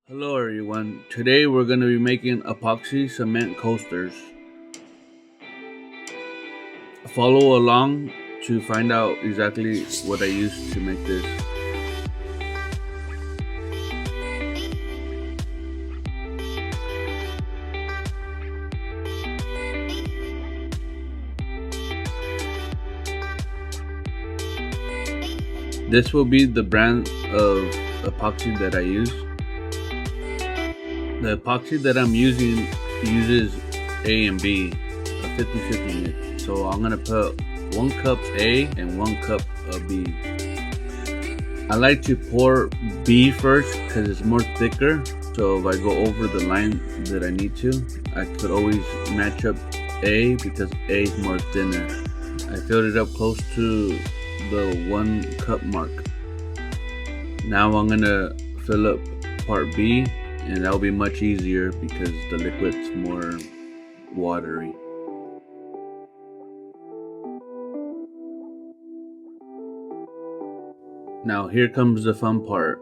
Hello everyone, today we're going to be making epoxy cement coasters. Follow along to find out exactly what I used to make this. This will be the brand of epoxy that I use. The epoxy that I'm using uses A and B, a 50-50 mix. So I'm gonna put 1 cup A and 1 cup of B. I like to pour B first because it's more thicker. So if I go over the line that I need to, I could always match up A because A is more thinner. I filled it up close to the 1 cup mark. Now I'm gonna fill up part B, and that'll be much easier because the liquid's more watery. Now here comes the fun part.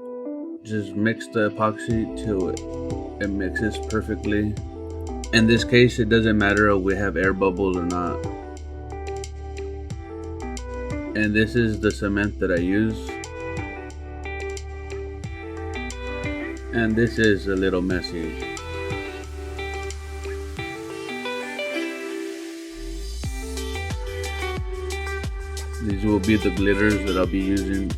Just mix the epoxy till it mixes perfectly. In this case, it doesn't matter if we have air bubbles or not. And this is the cement that I use. And this is a little messy. These will be the glitters that I'll be using.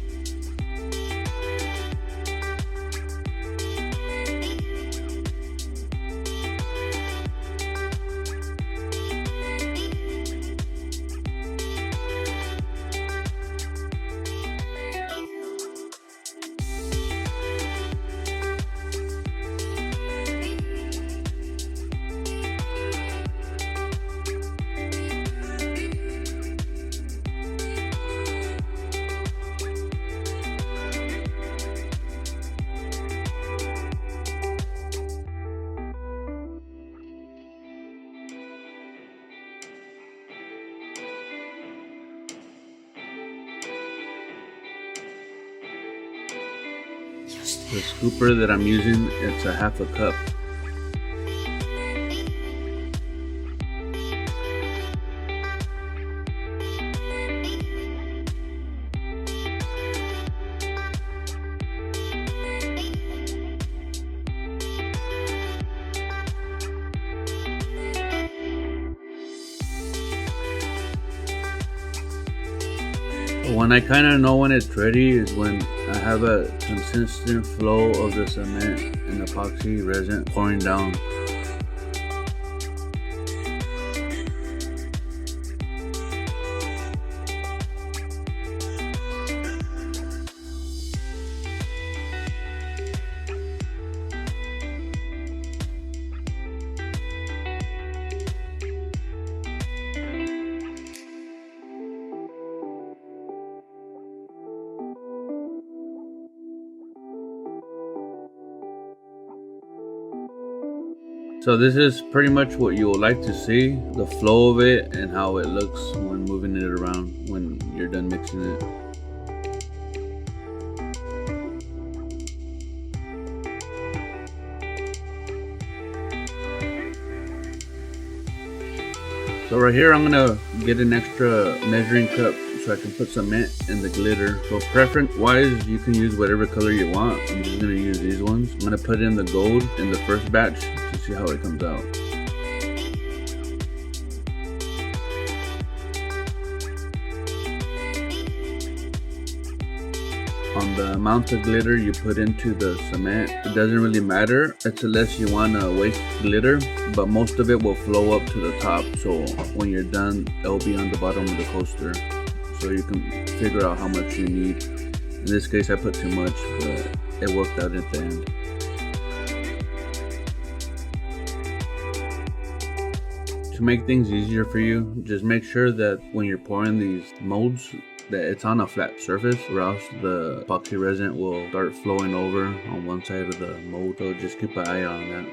The scooper that I'm using, it's a 1/2 cup. When I kind of know when it's ready is when I have a consistent flow of the cement and epoxy resin pouring down. So this is pretty much what you would like to see, the flow of it and how it looks when moving it around when you're done mixing it. So right here I'm gonna get an extra measuring cup so I can put cement in the glitter. So preference wise, you can use whatever color you want. I'm just gonna use these ones. I'm gonna put in the gold in the first batch to see how it comes out. On the amount of glitter you put into the cement, it doesn't really matter. It's unless you want to waste glitter, but most of it will flow up to the top. So when you're done, it'll be on the bottom of the coaster. So you can figure out how much you need. In this case, I put too much, but it worked out at the end. To make things easier for you, just make sure that when you're pouring these molds, that it's on a flat surface, or else the epoxy resin will start flowing over on one side of the mold. So just keep an eye on that.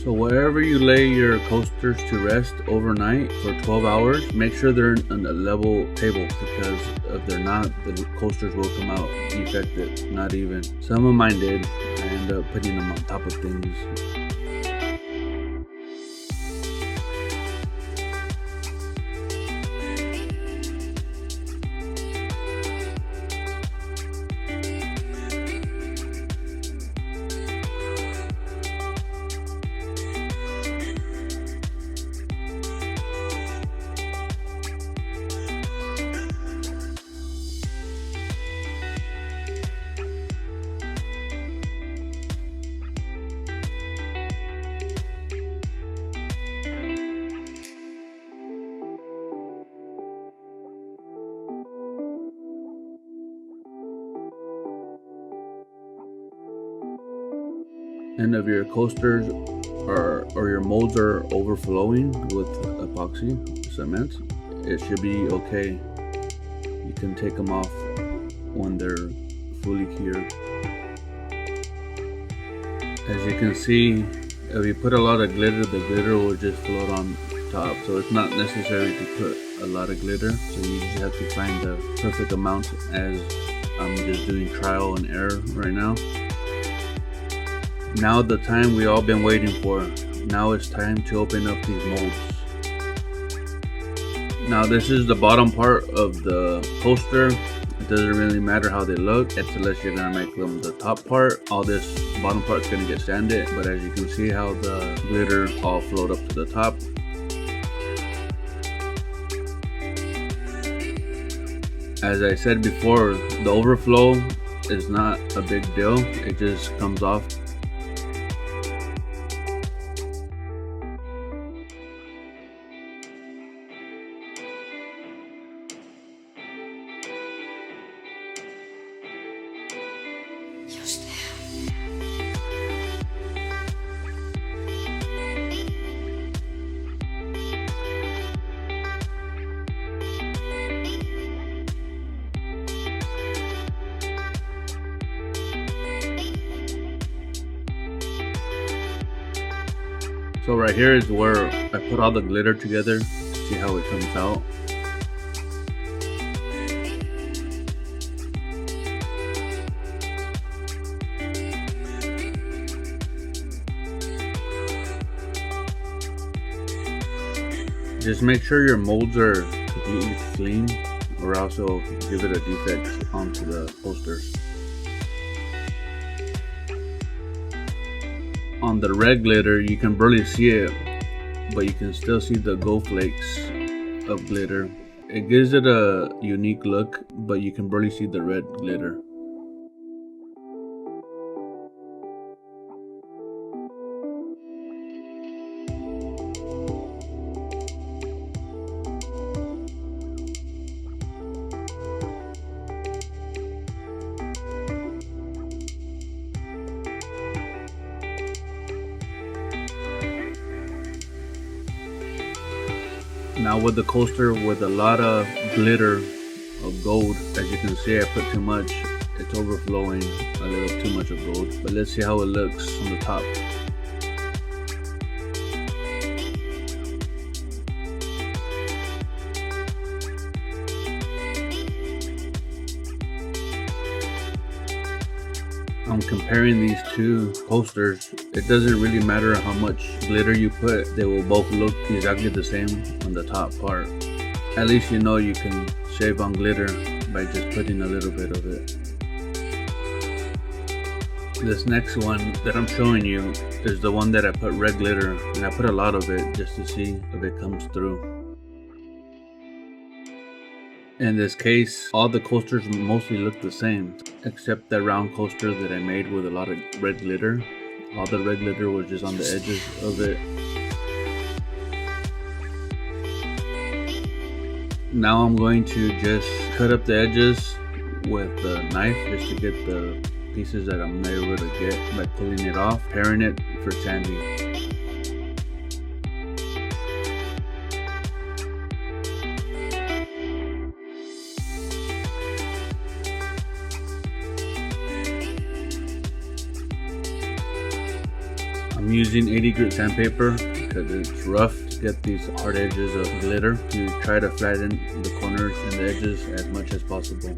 So wherever you lay your coasters to rest overnight for 12 hours, make sure they're on a level table, because if they're not, the coasters will come out defective, not even. Some of mine did. I ended up putting them on top of things. And if your coasters or your molds are overflowing with epoxy cement, it should be okay. You can take them off when they're fully cured. As you can see, if you put a lot of glitter, the glitter will just float on top. So it's not necessary to put a lot of glitter. So you just have to find the perfect amount, as I'm just doing trial and error right now. Now the time we all been waiting for. Now it's time to open up these molds. Now this is the bottom part of the coaster. It doesn't really matter how they look, unless you're gonna make them the top part. All this bottom part is gonna get sanded, but as you can see how the glitter all float up to the top. As I said before, the overflow is not a big deal. It just comes off. So right here is where I put all the glitter together to see how it comes out. Just make sure your molds are completely clean, or else it'll give it a defect onto the posters. On the red glitter, you can barely see it, but you can still see the gold flakes of glitter. It gives it a unique look, but you can barely see the red glitter. Now with the coaster with a lot of glitter of gold, as you can see, I put too much. It's overflowing a little too much of gold. But let's see how it looks on the top. I'm comparing these two posters. It doesn't really matter how much glitter you put, they will both look exactly the same on the top part. At least you know you can save on glitter by just putting a little bit of it. This next one that I'm showing you is the one that I put red glitter, and I put a lot of it just to see if it comes through. In this case, all the coasters mostly look the same, except that round coaster that I made with a lot of red glitter. All the red glitter was just on the edges of it. Now I'm going to just cut up the edges with the knife just to get the pieces that I'm not able to get by pulling it off, preparing it for sanding. I'm I'm using 80 grit sandpaper because it's rough to get these hard edges of glitter, to try to flatten the corners and the edges as much as possible.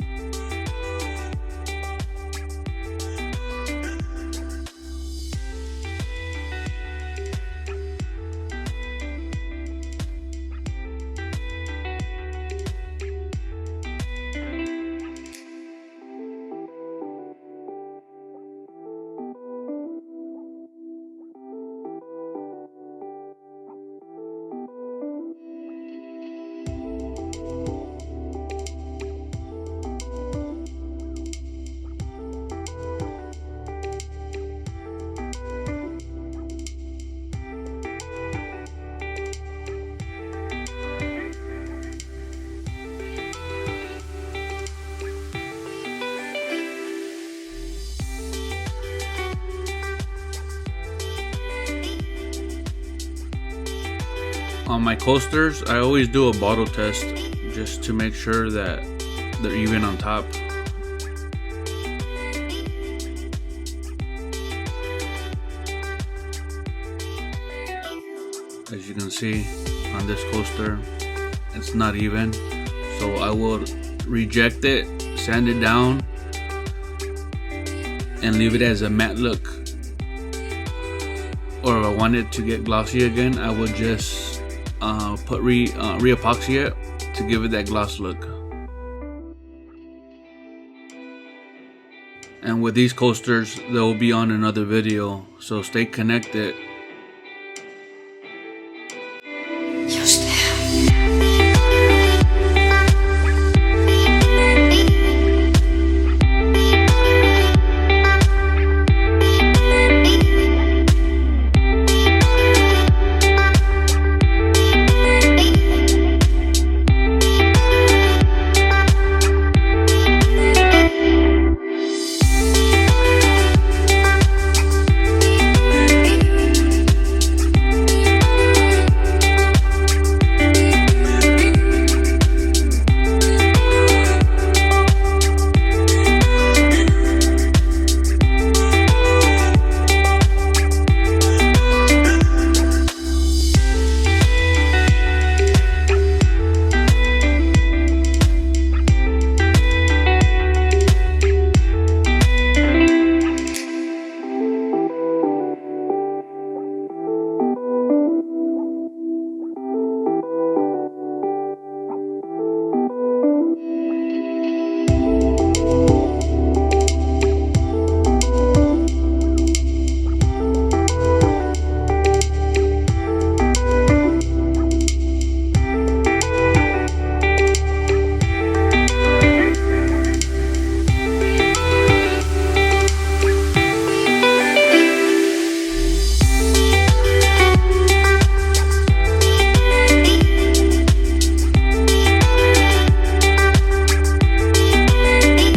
On my coasters, I always do a bottle test just to make sure that they're even on top. As you can see on this coaster, it's not even, so I will reject it, sand it down, and leave it as a matte look. Or if I want it to get glossy again, I will just put re-epoxy it to give it that gloss look. And with these coasters, they'll be on another video, so stay connected.